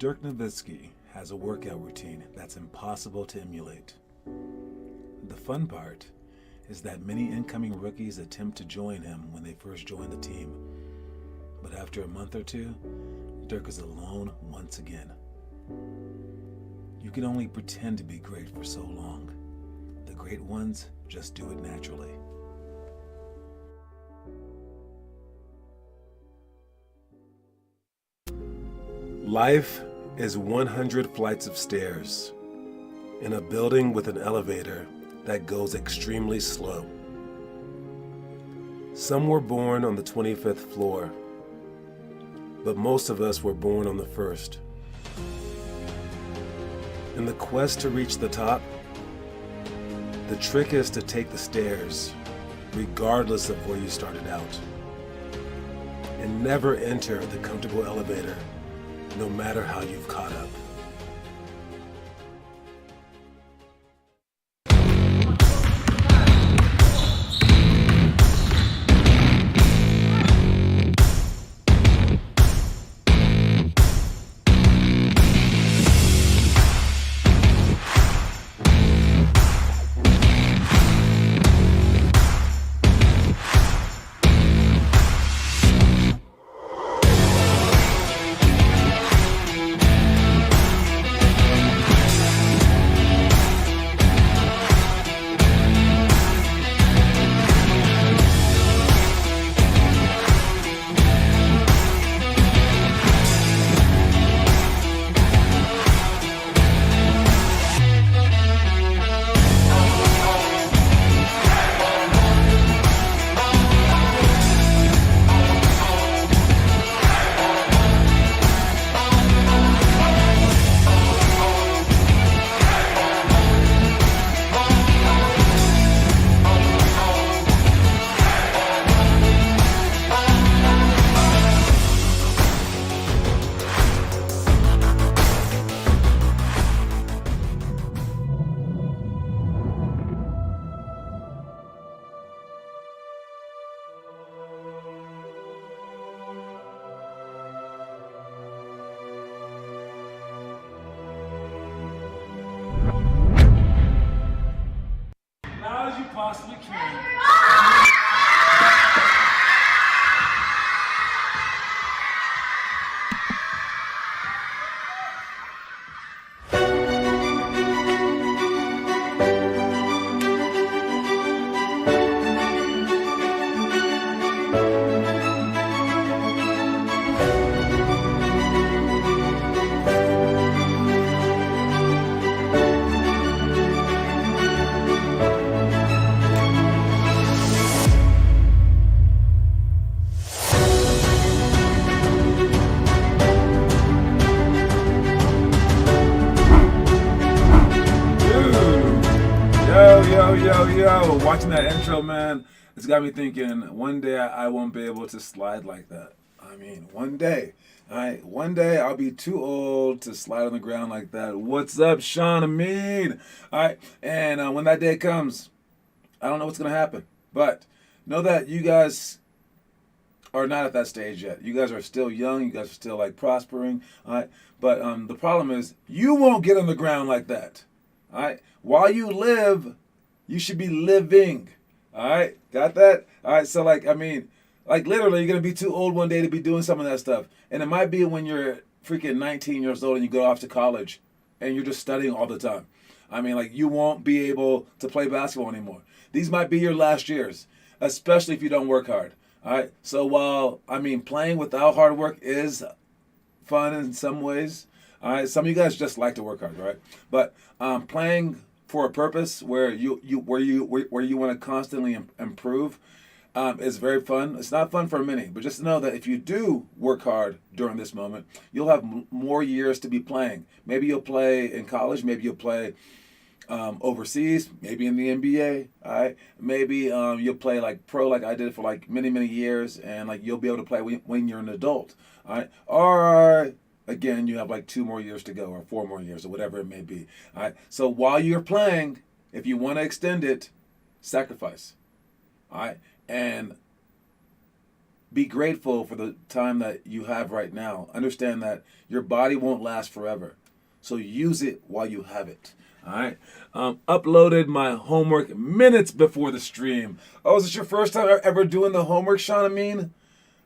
Dirk Nowitzki has a workout routine that's impossible to emulate. The fun part is that many incoming rookies attempt to join him when they first join the team. But after a month or two, Dirk is alone once again. You can only pretend to be great for so long. The great ones just do it naturally. Life is 100 flights of stairs in a building with an elevator that goes extremely slow. Some were born on the 25th floor, but most of us were born on the first. In the quest to reach the top, the trick is to take the stairs, regardless of where you started out, and never enter the comfortable elevator, no matter how you've caught up. Loud as you possibly can. Yo, watching that intro, man, it's got me thinking one day I won't be able to slide like that. I mean, one day. All right, one day I'll be too old to slide on the ground like that. What's up, Sean Amin? All right, and when that day comes, I don't know what's going to happen. But know that you guys are not at that stage yet. You guys are still young. You guys are still, like, prospering. All right, but the problem is you won't get on the ground like that. All right, while you live, you should be living. All right? Got that? All right, so literally, you're going to be too old one day to be doing some of that stuff. And it might be when you're freaking 19 years old and you go off to college and you're just studying all the time. I mean, you won't be able to play basketball anymore. These might be your last years, especially if you don't work hard. All right? So while, playing without hard work is fun in some ways, all right? Some of you guys just like to work hard, right? But playing for a purpose where you want to constantly improve is very fun. It's not fun for many, but just know that if you do work hard during this moment, you'll have more years to be playing. Maybe you'll play in college. Maybe you'll play overseas. Maybe in the NBA. All right. Maybe you'll play pro, like I did for many years, and you'll be able to play when you're an adult. All right. Or again, you have 2 more years to go, or 4 more years, or whatever it may be. All right. So while you're playing, if you want to extend it, sacrifice. All right. And be grateful for the time that you have right now. Understand that your body won't last forever. So use it while you have it. All right. Uploaded my homework minutes before the stream. Oh, is this your first time ever doing the homework, Sean Amin?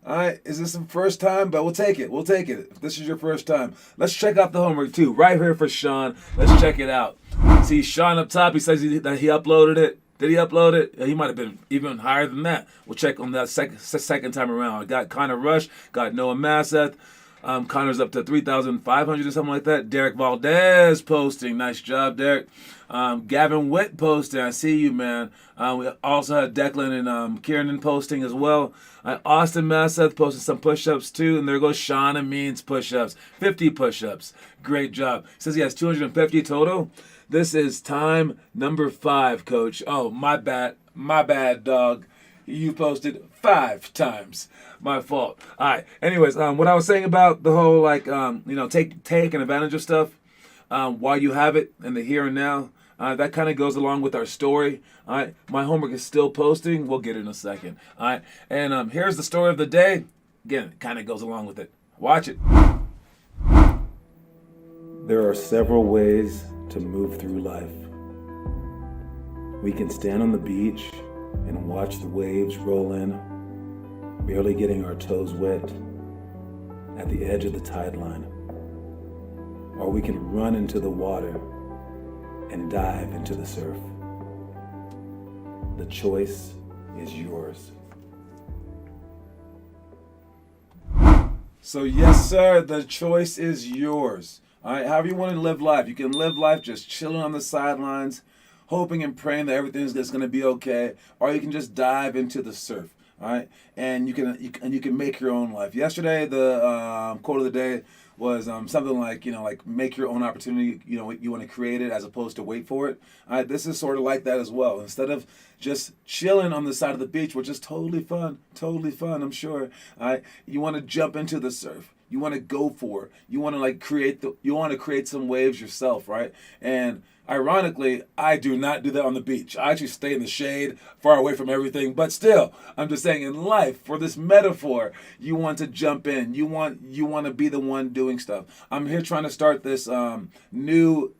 All right. Is this the first time? But we'll take it. We'll take it. If this is your first time, let's check out the homework too. Right here for Sean. Let's check it out. See, Sean up top, he says that he uploaded it. Did he upload it? He might have been even higher than that. We'll check on that second time around. I got Connor Rush, got Noah Masseth. Connor's up to 3,500 or something like that. Derek Valdez posting. Nice job, Derek. Gavin Witt posting. I see you, man. We also had Declan and Kieran posting as well. Austin Masseth posted some push-ups too. And there goes Sean Amin's push-ups. 50 push-ups. Great job. Says he has 250 total. This is time number 5, Coach. Oh, my bad. My bad, dog. You posted 5 times. My fault. All right. Anyways, what I was saying about the whole, taking advantage of stuff while you have it in the here and now, that kind of goes along with our story. All right. My homework is still posting. We'll get it in a second. All right. And here's the story of the day. Again, it kind of goes along with it. Watch it. There are several ways to move through life. We can stand on the beach and watch the waves roll in, barely getting our toes wet at the edge of the tide line. Or we can run into the water and dive into the surf. The choice is yours. So yes, sir, the choice is yours. All right, however you want to live life. You can live life just chilling on the sidelines, hoping and praying that everything's just going to be okay, or you can just dive into the surf. All right, and you can make your own life. Yesterday, the quote of the day was something like make your own opportunity. You want to create it as opposed to wait for it. All right, this is sort of like that as well. Instead of just chilling on the side of the beach, which is totally fun, I'm sure. All right, you want to jump into the surf. You want to go for it. You want to create some waves yourself, right? And ironically, I do not do that on the beach. I actually stay in the shade, far away from everything. But still, I'm just saying in life, for this metaphor, you want to jump in. You want to be the one doing stuff. I'm here trying to start this new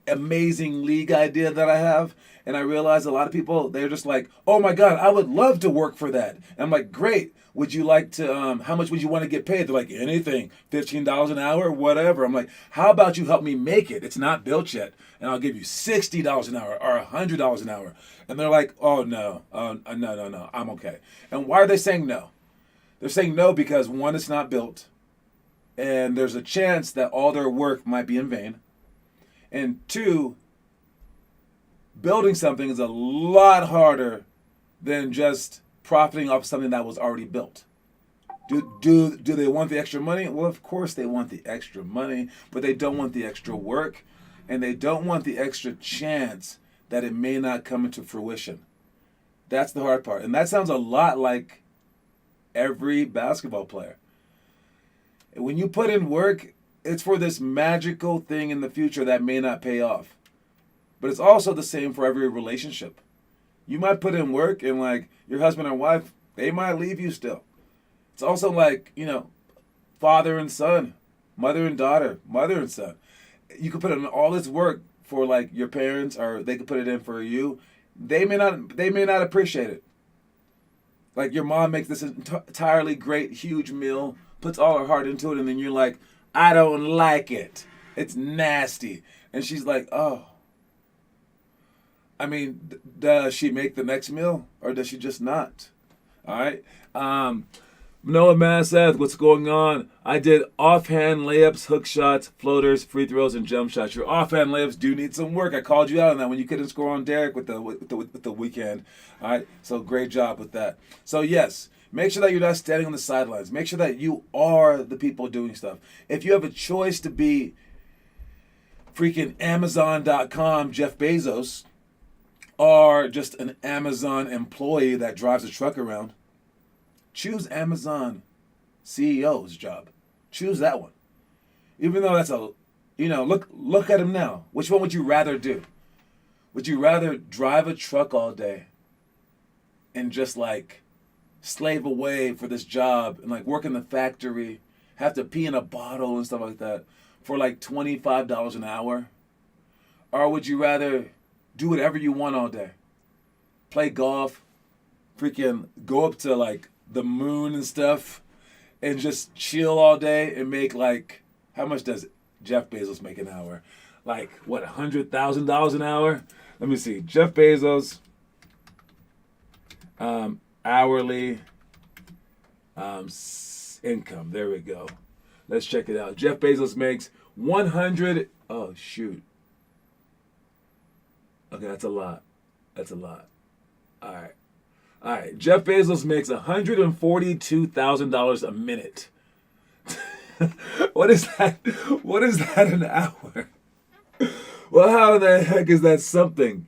amazing league idea that I have. And I realize a lot of people, they're just like, oh my God, I would love to work for that. And I'm like, great. Would you like to, how much would you want to get paid? They're like, anything, $15 an hour, whatever. I'm like, how about you help me make it? It's not built yet. And I'll give you $60 an hour or $100 an hour. And they're like, oh no, no, I'm okay. And why are they saying no? They're saying no because one, it's not built. And there's a chance that all their work might be in vain. And two, building something is a lot harder than just profiting off something that was already built. Do they want the extra money? Well, of course they want the extra money, but they don't want the extra work, and they don't want the extra chance that it may not come into fruition. That's the hard part. And that sounds a lot like every basketball player. When you put in work, it's for this magical thing in the future that may not pay off. But it's also the same for every relationship. You might put in work and your husband or wife, they might leave you still. It's also father and son, mother and daughter, mother and son. You could put in all this work for your parents, or they could put it in for you. They may not appreciate it. Your mom makes this entirely great, huge meal, puts all her heart into it, and then you're like, I don't like it. It's nasty. And she's like, oh. I mean, does she make the next meal or does she just not? All right. Noah Masseth, what's going on? I did offhand layups, hook shots, floaters, free throws, and jump shots. Your offhand layups do need some work. I called you out on that when you couldn't score on Derek with the weekend. All right. So great job with that. So yes, make sure that you're not standing on the sidelines. Make sure that you are the people doing stuff. If you have a choice to be freaking Amazon.com Jeff Bezos, or just an Amazon employee that drives a truck around, choose Amazon CEO's job. Choose that one. Even though that's look at him now. Which one would you rather do? Would you rather drive a truck all day and just slave away for this job and like work in the factory, have to pee in a bottle and stuff like that for like $25 an hour? Or would you rather do whatever you want all day? Play golf, freaking go up to like the moon and stuff and just chill all day and make like, how much does Jeff Bezos make an hour? Like, what, $100,000 an hour? Let me see. Jeff Bezos, hourly income. There we go. Let's check it out. Jeff Bezos makes 100. Oh, shoot. Okay, that's a lot. That's a lot. All right. All right. Jeff Bezos makes $142,000 a minute. What is that? What is that an hour? Well, how the heck is that something?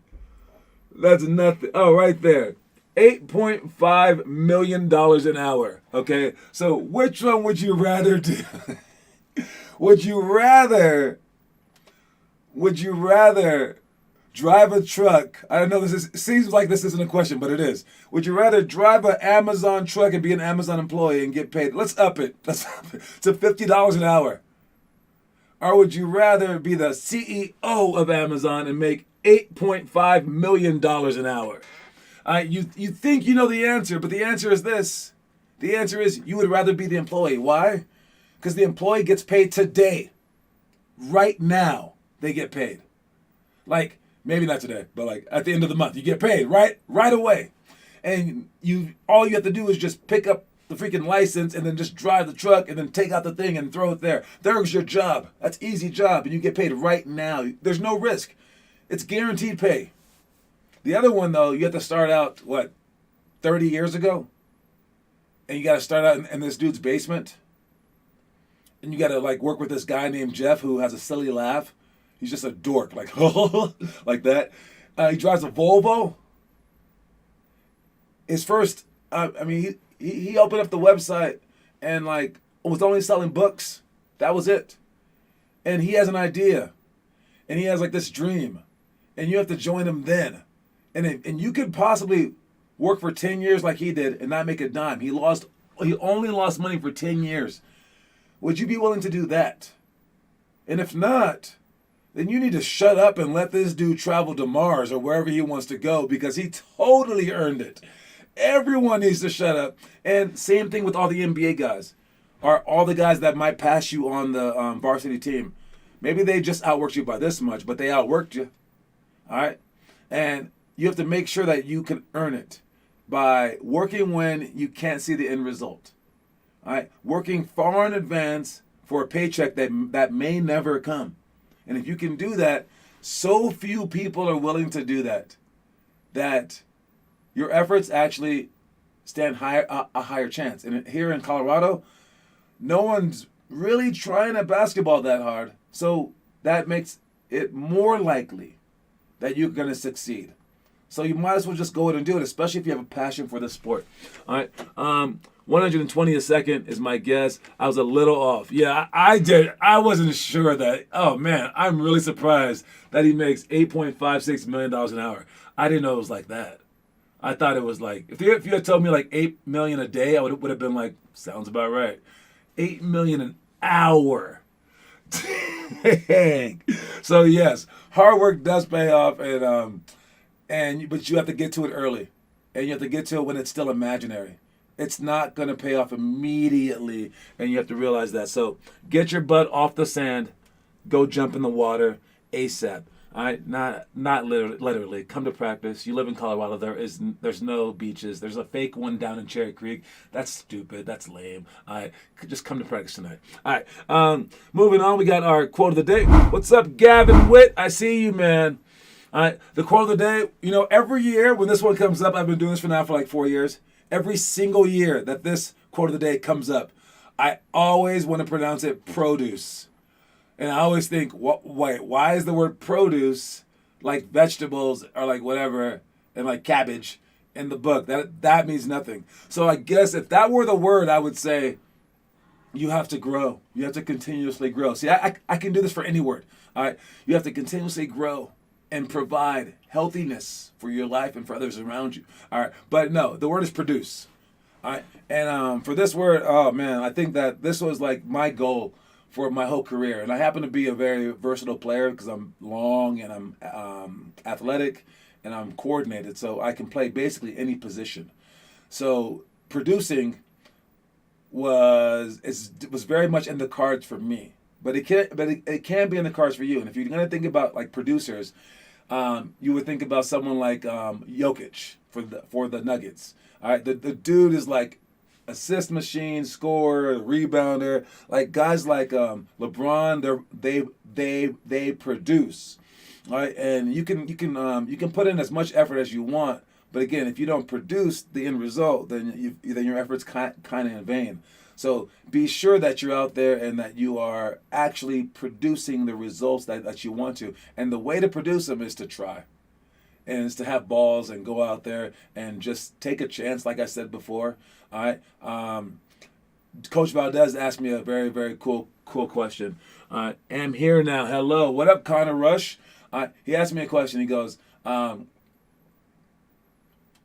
That's nothing. Oh, right there. $8.5 million an hour. Okay. So which one would you rather do? Would you rather drive a truck? I don't know, seems like this isn't a question, but it is. Would you rather drive an Amazon truck and be an Amazon employee and get paid? Let's up it. Let's up it to $50 an hour. Or would you rather be the CEO of Amazon and make $8.5 million an hour? You think you know the answer, but the answer is this. The answer is you would rather be the employee. Why? Because the employee gets paid today. Right now, they get paid. Like, maybe not today, but like at the end of the month, you get paid right away. And all you have to do is just pick up the freaking license and then just drive the truck and then take out the thing and throw it there. There's your job. That's easy job. And you get paid right now. There's no risk. It's guaranteed pay. The other one, though, you have to start out, 30 years ago? And you got to start out in this dude's basement? And you got to, work with this guy named Jeff who has a silly laugh. He's just a dork, like that. He drives a Volvo. His first, he opened up the website and, was only selling books. That was it. And he has an idea. And he has, this dream. And you have to join him then. And you could possibly work for 10 years like he did and not make a dime. He only lost money for 10 years. Would you be willing to do that? And if not, then you need to shut up and let this dude travel to Mars or wherever he wants to go because he totally earned it. Everyone needs to shut up. And same thing with all the NBA guys. Or all the guys that might pass you on the varsity team. Maybe they just outworked you by this much, but they outworked you. All right? And you have to make sure that you can earn it by working when you can't see the end result. All right? Working far in advance for a paycheck that may never come. And if you can do that, so few people are willing to do that your efforts actually stand a higher chance. And here in Colorado, no one's really trying to basketball that hard. So that makes it more likely that you're going to succeed. So you might as well just go ahead and do it, especially if you have a passion for this sport. All right. 120 a second is my guess. I was a little off. Yeah, I did. I wasn't sure that. Oh, man, I'm really surprised that he makes $8.56 million an hour. I didn't know it was like that. I thought it was if you had told me $8 million a day, I would have been like, sounds about right. $8 million an hour. Dang. So yes, hard work does pay off, but you have to get to it early, and you have to get to it when it's still imaginary. It's not going to pay off immediately, and you have to realize that. So get your butt off the sand, go jump in the water ASAP. All right, not literally. Come to practice. You live in Colorado. There's no beaches. There's a fake one down in Cherry Creek. That's stupid. That's lame. All right, just come to practice tonight. All right, moving on. We got our quote of the day. What's up, Gavin Witt? I see you, man. All right, the quote of the day. Every year when this one comes up, I've been doing this for 4 years. Every single year that this quote of the day comes up, I always want to pronounce it produce. And I always think, wait, why is the word produce like vegetables or like whatever and like cabbage in the book? That means nothing. So I guess if that were the word, I would say you have to grow. You have to continuously grow. See, I can do this for any word. All right. You have to continuously grow and provide healthiness for your life and for others around you. All right. But no, the word is produce. For this word, oh man, I think that this was like my goal for my whole career. And I happen to be a very versatile player because I'm long and I'm athletic and I'm coordinated, so I can play basically any position. So producing was very much in the cards for me. It can be in the cards for you. And if you're gonna think about like producers, you would think about someone like Jokic for the Nuggets. All right, the dude is like assist machine, scorer, rebounder. Like guys like LeBron, they produce. All right, and you can put in as much effort as you want, but again, if you don't produce the end result, then your effort's kind of in vain. So be sure that you're out there and that you are actually producing the results that you want to. And the way to produce them is to try. And it's to have balls and go out there and just take a chance, like I said before. All right. Coach Valdez asked me a very, very cool question. Am here now. Hello. What up, Connor Rush? He asked me a question. He goes, have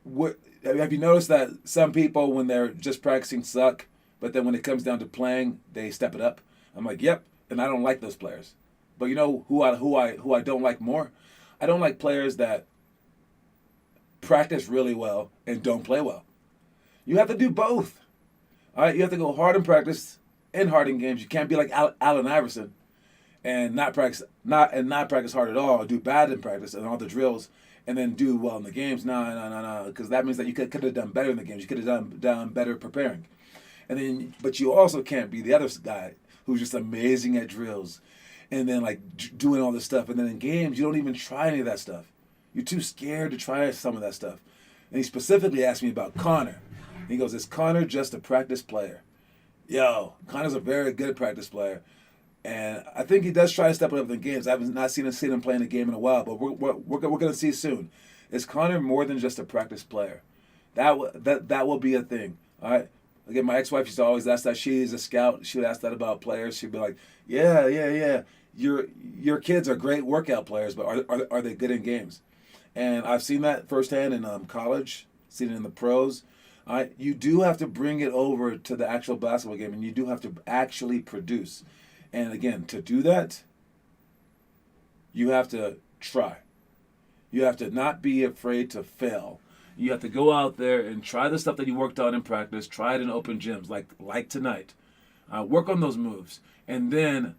you noticed that some people, when they're just practicing, suck, but then when it comes down to playing, they step it up? I'm like, yep, and I don't like those players. But you know who I don't like more? I don't like players that practice really well and don't play well. You have to do both. All right, you have to go hard in practice and hard in games. You can't be like Allen Iverson and not practice hard at all, or do bad in practice and all the drills, and then do well in the games. No, because that means that you could have done better in the games. You could have done better preparing. But you also can't be the other guy who's just amazing at drills, and then like doing all this stuff, and then in games you don't even try any of that stuff. You're too scared to try some of that stuff. And he specifically asked me about Connor. And he goes, "Is Connor just a practice player?" Yo, Connor's a very good practice player, and I think he does try to step it up in the games. I have not seen him playing a game in a while, but we're going to see soon. Is Connor more than just a practice player? That will be a thing. All right. Again, my ex-wife used to always ask that. She's a scout. She would ask that about players. She'd be like, yeah. Your kids are great workout players, but are they good in games? And I've seen that firsthand in college, seen it in the pros. You do have to bring it over to the actual basketball game, and you do have to actually produce. And again, to do that, you have to try. You have to not be afraid to fail. You have to go out there and try the stuff that you worked on in practice. Try it in open gyms, like tonight. Work on those moves, and then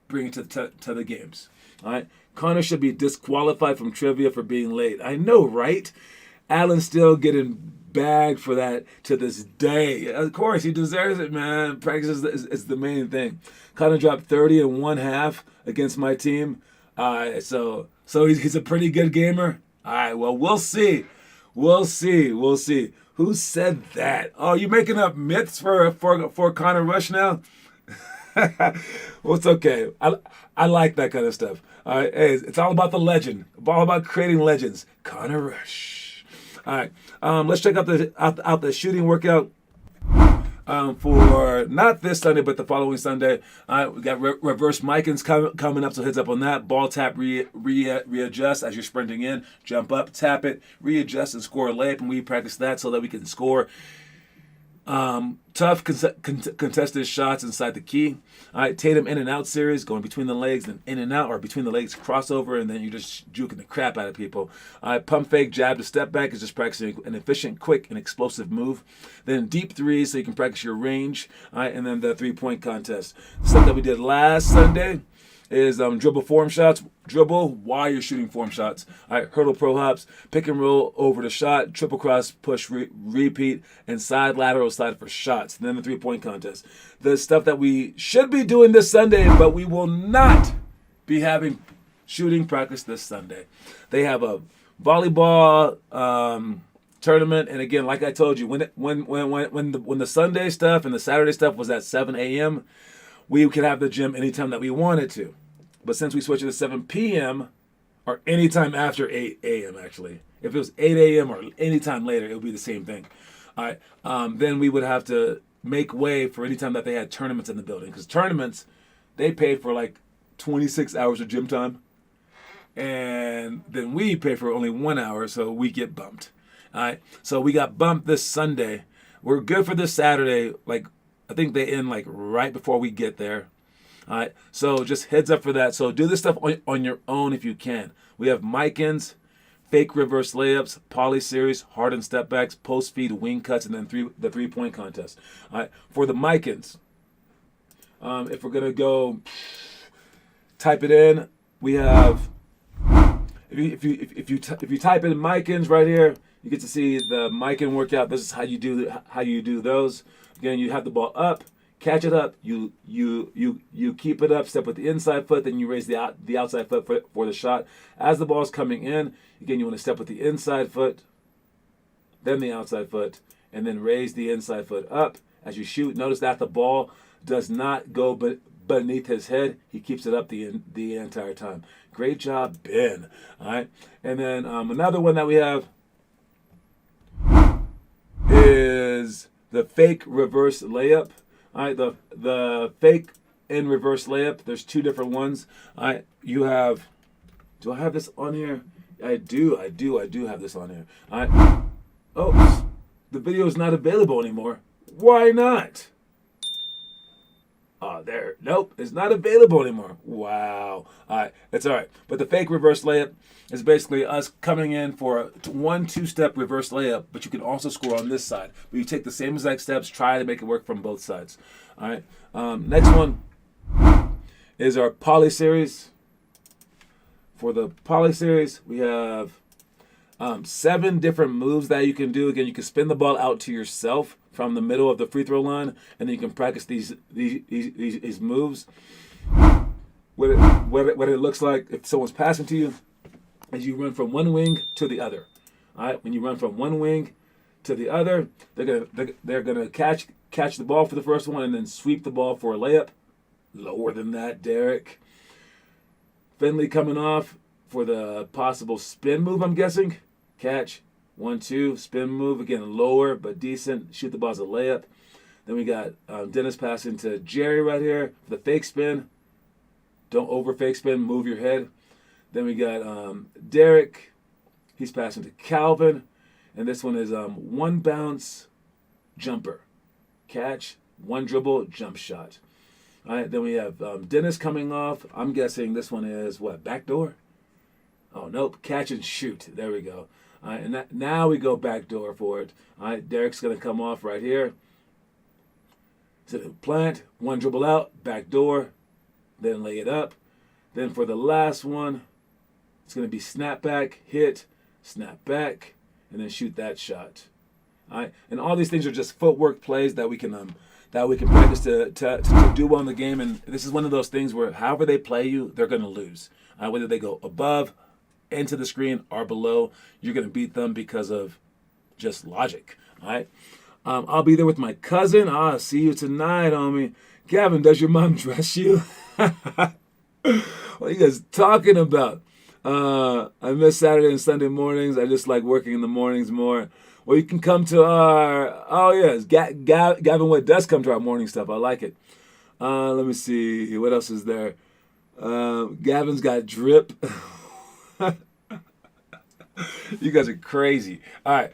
bring it to the games. All right. Connor should be disqualified from trivia for being late. I know, right? Allen's still getting bagged for that to this day. Of course, he deserves it, man. Practice is the main thing. Connor dropped 30 and 1/2 against my team. So he's a pretty good gamer. All right. Well, we'll see. We'll see. Who said that? Oh, you making up myths for Connor Rush now? Well, it's okay. I like that kind of stuff. All right, hey, it's all about the legend. It's all about creating legends. Connor Rush. All right, let's check out the shooting workout for not this Sunday, but the following Sunday. We got reverse Mikins coming up, so heads up on that. Ball tap, readjust as you're sprinting in. Jump up, tap it, readjust, and score a layup. And we practice that so that we can score tough contested shots inside the key. All right, Tatum in and out series, going between the legs, then in and out, or between the legs crossover, and then you're just juking the crap out of people. All right, pump fake, jab to step back is just practicing an efficient, quick, and explosive move. Then deep threes, so you can practice your range. All right, and then the 3-point contest. Stuff that we did last Sunday is dribble form shots. Dribble while you're shooting form shots. All right, hurdle pro hops, pick and roll over the shot, triple cross, push, repeat, and side lateral slide for shots. And then the 3-point contest. The stuff that we should be doing this Sunday, but we will not be having shooting practice this Sunday. They have a volleyball tournament, and again, like I told you, when the Sunday stuff and the Saturday stuff was at 7 a.m., we could have the gym anytime that we wanted to. But since we switched it to 7 p.m., or anytime after 8 a.m., actually. If it was 8 a.m. or anytime later, it would be the same thing. All right. Then we would have to make way for any time that they had tournaments in the building. Because tournaments, they pay for like 26 hours of gym time. And then we pay for only 1 hour, so we get bumped. All right. So we got bumped this Sunday. we're good for this Saturday. Like, I think they end like right before we get there. All right, so just heads up for that. So do this stuff on your own if you can. We have mic-ins, fake reverse layups, poly series, hardened step backs, post feed, wing cuts, and then the 3-point contest. All right, for the mic-ins, if we're gonna go type it in, we have if you type in mic-ins right here, you get to see the mic-in workout. This is how you do those. Again, you have the ball up. Catch it up. You keep it up. Step with the inside foot. Then you raise the outside foot for the shot. As the ball's coming in, again, you want to step with the inside foot, then the outside foot, and then raise the inside foot up as you shoot. Notice that the ball does not go beneath his head. He keeps it up the entire time. Great job, Ben. All right. And then another one that we have is the fake reverse layup. All right, the fake and reverse layup. There's two different ones. All right, you have. Do I have this on here? I do have this on here. All right. Oh, the video is not available anymore. Why not? Oh, there. Nope, it's not available anymore. Wow. All right, it's all right. But the fake reverse layup is basically us coming in for a 1-2-step reverse layup, but you can also score on this side. But you take the same exact steps, try to make it work from both sides. All right. Next one is our poly series. For the poly series, we have 7 different moves that you can do. Again, you can spin the ball out to yourself from the middle of the free throw line, and then you can practice these moves. What it looks like if someone's passing to you is you run from one wing to the other. All right, when you run from one wing to the other, they're gonna catch the ball for the first one and then sweep the ball for a layup. Lower than that, Derek. Finley coming off for the possible spin move, I'm guessing. Catch. 1-2, spin move, again, lower but decent. Shoot the ball as a layup. Then we got Dennis passing to Jerry right here for the fake spin. Don't over fake spin, move your head. Then we got Derek. He's passing to Calvin. And this one is one bounce jumper. Catch, one dribble, jump shot. All right, then we have Dennis coming off. I'm guessing this one is what, backdoor? Oh, nope, catch and shoot. There we go. All right, and now we go backdoor for it. All right, Derek's going to come off right here. So plant, one dribble out, backdoor, then lay it up. Then for the last one, it's going to be snap back, hit, snap back, and then shoot that shot. All right, and all these things are just footwork plays that we can practice to do well in the game. And this is one of those things where however they play you, they're going to lose. Whether they go above, into the screen, or below, you're going to beat them because of just logic. All right. I'll be there with my cousin. See you tonight, homie. Gavin, does your mom dress you? What are you guys talking about? I miss Saturday and Sunday mornings. I just like working in the mornings more. Well, you can come to our, Gavin Wood does come to our morning stuff. I like it. Let me see. What else is there? Gavin's got drip. You guys are crazy. All right.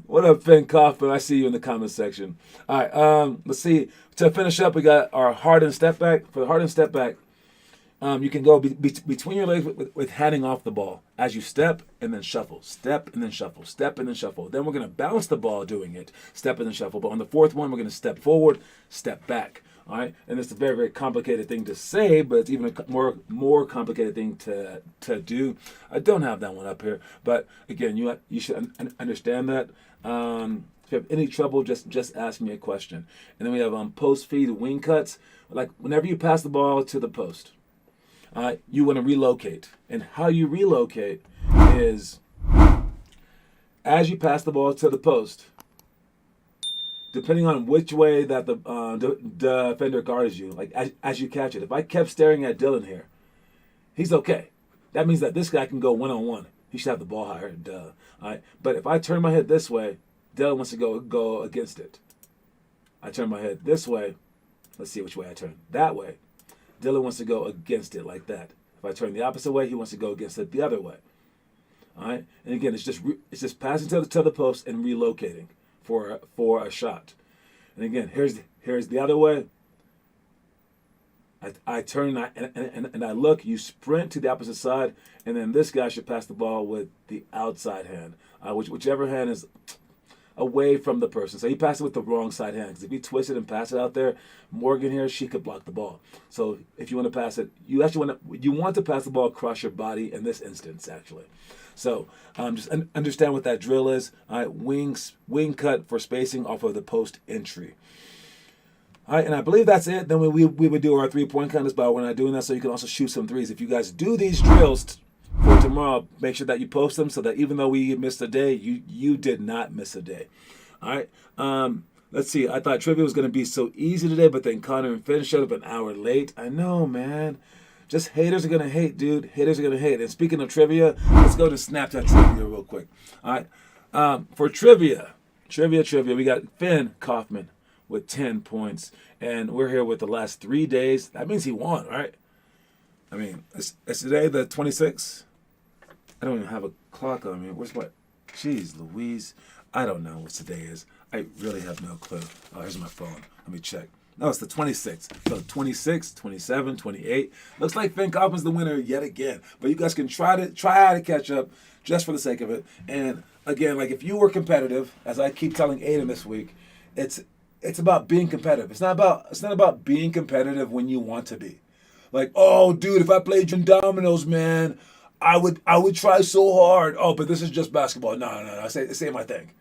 What up, Finn Kaufman? I see you in the comment section. All right. Let's see. To finish up, we got our hardened step back. For the hardened step back, you can go between your legs with handing off the ball as you step and then shuffle. Step and then shuffle. Step and then shuffle. Then we're going to bounce the ball doing it. Step and then shuffle. But on the fourth one, we're going to step forward, step back. All right, and it's a very, very complicated thing to say, but it's even a more complicated thing to do. I don't have that one up here, but again, you should understand that. If you have any trouble, just ask me a question. And then we have post feed wing cuts. Like whenever you pass the ball to the post, you want to relocate, and how you relocate is as you pass the ball to the post. Depending on which way that the defender guards you, like as you catch it. If I kept staring at Dylan here, he's okay. That means that this guy can go one-on-one. He should have the ball higher, duh. All right. But if I turn my head this way, Dylan wants to go against it. I turn my head this way. Let's see which way I turn. That way. Dylan wants to go against it like that. If I turn the opposite way, he wants to go against it the other way. All right. And again, it's just passing to the post and relocating. for a shot. And again, here's the other way. I turn and I look. You sprint to the opposite side, and then this guy should pass the ball with the outside hand, whichever hand is away from the person. So he passed it with the wrong side hand, because if he twisted and passed it out there, Morgan here, she could block the ball. So if you want to pass it, you want to pass the ball across your body in this instance, actually. So just understand what that drill is. All right, wing cut for spacing off of the post entry. All right, and I believe that's it. Then we would do our 3-point contest, but we're not doing that, so you can also shoot some threes. If you guys do these drills for tomorrow, make sure that you post them, so that even though we missed a day, you did not miss a day. All right. Let's see. I thought trivia was going to be so easy today, but then Connor and Finn showed up an hour late. I know, man. Just haters are going to hate, dude. Haters are going to hate. And speaking of trivia, let's go to Snapchat trivia real quick. All right. For trivia, we got Finn Kaufman with 10 points. And we're here with the last 3 days. That means he won, right? I mean, it's today the 26th. I don't even have a clock on me. Where's what? Jeez Louise. I don't know what today is. I really have no clue. Oh, here's my phone. Let me check. No, it's the 26th. So 26, 27, 28. Looks like Finn Kaufman's the winner yet again. But you guys can try out to catch up just for the sake of it. And again, like if you were competitive, as I keep telling Aiden this week, it's about being competitive. It's not about being competitive when you want to be. Like, oh, dude, if I played in dominoes, man, I would try so hard. Oh, but this is just basketball. No. I say my thing.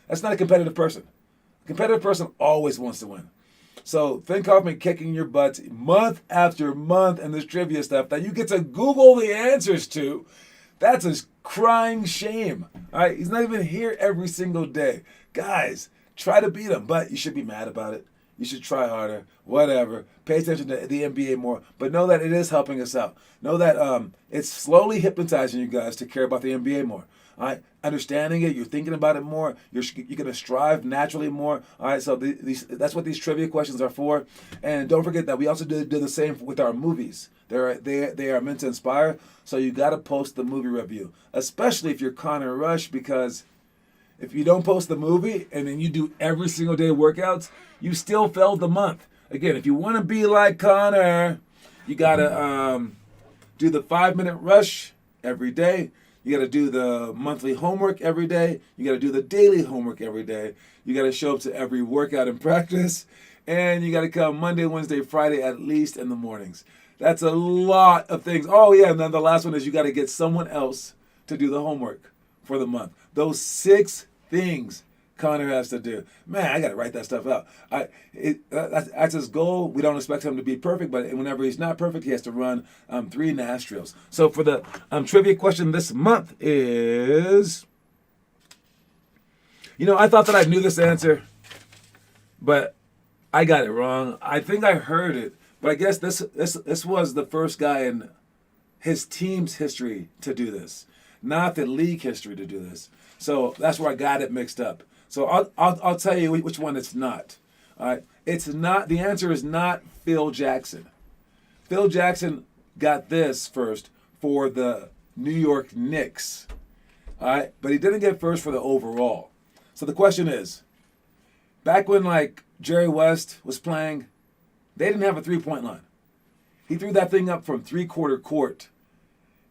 That's not a competitive person. A competitive person always wants to win. So Finn Kaufman kicking your butts month after month and this trivia stuff that you get to Google the answers to, that's a crying shame. All right, he's not even here every single day. Guys, try to beat him, but you should be mad about it. You should try harder, whatever. Pay attention to the NBA more, but know that it is helping us out. Know that it's slowly hypnotizing you guys to care about the NBA more. All right, understanding it, you're thinking about it more. You're going to strive naturally more. All right, so that's what these trivia questions are for. And don't forget that we also do the same with our movies. They are meant to inspire. So you got to post the movie review, especially if you're Connor Rush, because if you don't post the movie and then you do every single day workouts, you still failed the month. Again, if you want to be like Connor, you got to do the 5-minute rush every day. You got to do the monthly homework every day. You got to do the daily homework every day. You got to show up to every workout and practice. And you got to come Monday, Wednesday, Friday, at least in the mornings. That's a lot of things. Oh, yeah, and then the last one is you got to get someone else to do the homework for the month. Those 6 things Connor has to do. Man, I got to write that stuff out. That's his goal. We don't expect him to be perfect, but whenever he's not perfect, he has to run 3 NASH drills. So for the trivia question this month is, I thought that I knew this answer, but I got it wrong. I think I heard it, but I guess this was the first guy in his team's history to do this, not the league history to do this. So that's where I got it mixed up. So I'll tell you which one it's not. All right, it's not. The answer is not Phil Jackson. Phil Jackson got this first for the New York Knicks. All right, but he didn't get first for the overall. So the question is, back when like Jerry West was playing, they didn't have a 3-point line. He threw that thing up from 3/4 court,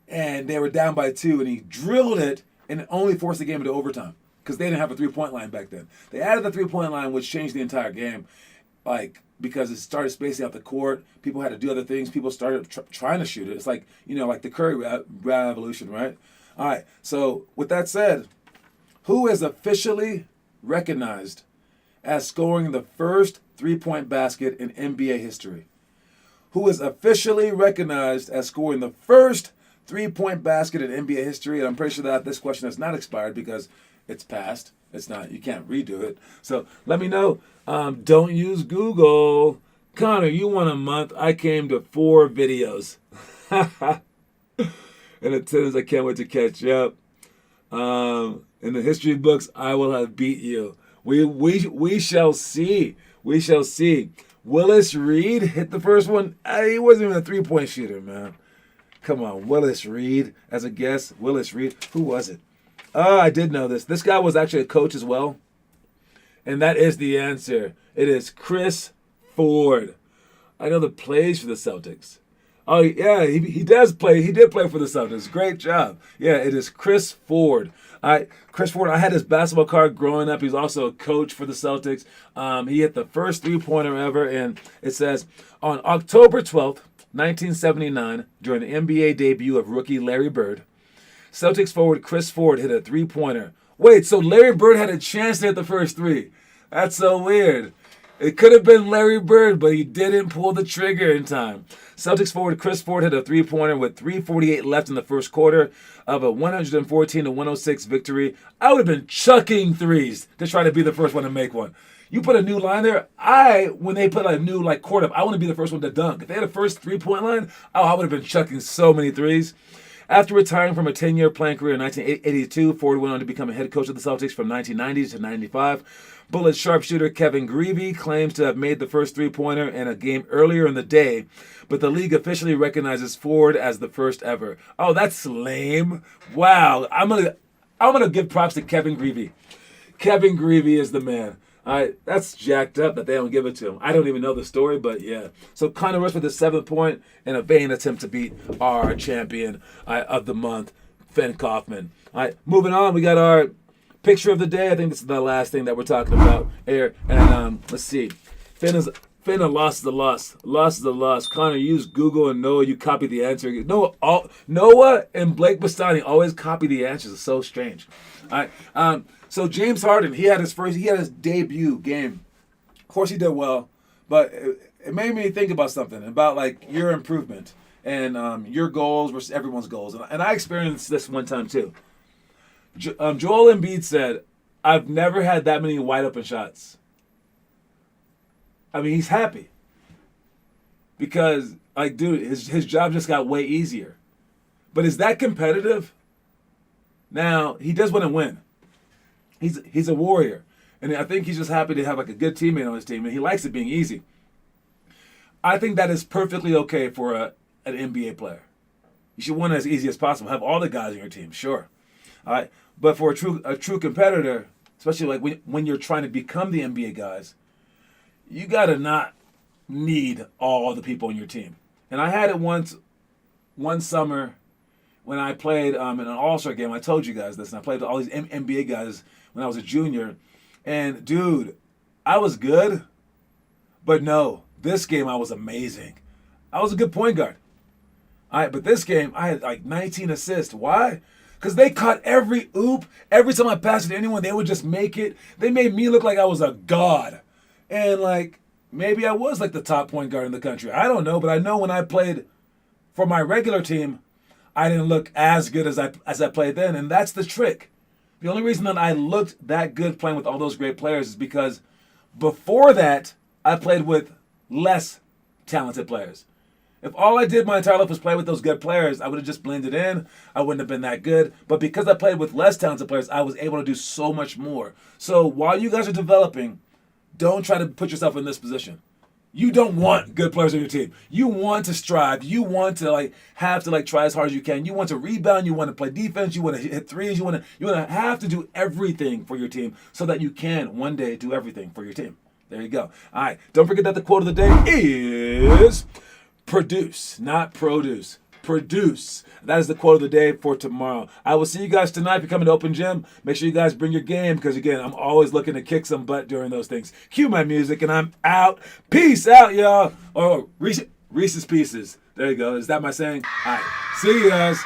and they were down by 2, and he drilled it, and it only forced the game into overtime because they didn't have a 3-point line back then. They added the 3-point line, which changed the entire game, because it started spacing out the court. People had to do other things. People started trying to shoot it. It's like, like the Curry revolution, right? All right, so with that said, who is officially recognized as scoring the first 3-point basket in NBA history? Who is officially recognized as scoring the first 3-point basket in NBA history? And I'm pretty sure that this question has not expired because it's past. It's not. You can't redo it. So let me know. Don't use Google. Connor, you won a month. I came to 4 videos. And attendance, I can't wait to catch up. In the history books, I will have beat you. We shall see. We shall see. Willis Reed hit the first one. He wasn't even a 3-point shooter, man. Come on, Willis Reed as a guest. Willis Reed. Who was it? Oh, I did know this. This guy was actually a coach as well. And that is the answer. It is Chris Ford. I know the plays for the Celtics. Oh, yeah, he does play. He did play for the Celtics. Great job. Yeah, it is Chris Ford. Chris Ford, I had his basketball card growing up. He's also a coach for the Celtics. He hit the first three-pointer ever, and it says, on October 12th, 1979, during the NBA debut of rookie Larry Bird, Celtics forward Chris Ford hit a three-pointer. Wait, so Larry Bird had a chance to hit the first three. That's so weird. It could have been Larry Bird, but he didn't pull the trigger in time. Celtics forward Chris Ford hit a three-pointer with 3:48 left in the first quarter of a 114-106 victory. I would have been chucking threes to try to be the first one to make one. You put a new line there. When they put a new court up, I want to be the first one to dunk. If they had a first three-point line, I would have been chucking so many threes. After retiring from a 10-year playing career in 1982, Ford went on to become a head coach of the Celtics from 1990 to 95. Bullet sharpshooter Kevin Greavy claims to have made the first three-pointer in a game earlier in the day, but the league officially recognizes Ford as the first ever. Oh, that's lame. Wow. I'm gonna give props to Kevin Greavy. Kevin Greavy is the man. That's jacked up that they don't give it to him. I don't even know the story, but yeah. So Connor Rush with the 7th point in a vain attempt to beat our champion of the month, Finn Kaufman. All right, moving on. We got our picture of the day. I think this is the last thing that we're talking about here. And let's see. Finn a loss is a loss. Loss is a loss. Connor, you use Google, and Noah, you copy the answer. Noah and Blake Bastani always copy the answers. It's so strange. All right. So James Harden, he had his debut game. Of course, he did well, but it made me think about something about your improvement and your goals versus everyone's goals. And I experienced this one time too. Joel Embiid said, "I've never had that many wide open shots." I mean, he's happy because dude, his job just got way easier. But is that competitive? Now he does want to win. He's a warrior, and I think he's just happy to have a good teammate on his team, and he likes it being easy. I think that is perfectly okay for an NBA player. You should win as easy as possible. Have all the guys on your team, sure. All right, but for a true competitor, especially when you're trying to become the NBA guys, you gotta not need all the people on your team. And I had it one summer when I played in an All-Star game. I told you guys this, and I played with all these NBA guys when I was a junior. And, dude, I was good, but no, this game I was amazing. I was a good point guard. All right, but this game, I had 19 assists. Why? Because they caught every oop. Every time I passed it to anyone, they would just make it. They made me look like I was a god. And, maybe I was, the top point guard in the country. I don't know, but I know when I played for my regular team, I didn't look as good as I played then, and that's the trick. The only reason that I looked that good playing with all those great players is because before that, I played with less talented players. If all I did my entire life was play with those good players, I would have just blended in. I wouldn't have been that good. But because I played with less talented players, I was able to do so much more. So while you guys are developing, don't try to put yourself in this position. You don't want good players on your team. You want to strive. You want to have to try as hard as you can. You want to rebound. You want to play defense. You want to hit threes. You want to have to do everything for your team so that you can one day do everything for your team. There you go. All right. Don't forget that the quote of the day is produce, not produce. Produce. That is the quote of the day for tomorrow. I will see you guys tonight. If you're coming to Open Gym, make sure you guys bring your game because, again, I'm always looking to kick some butt during those things. Cue my music, and I'm out. Peace out, y'all. Or Reese's Pieces. There you go. Is that my saying? All right. See you guys.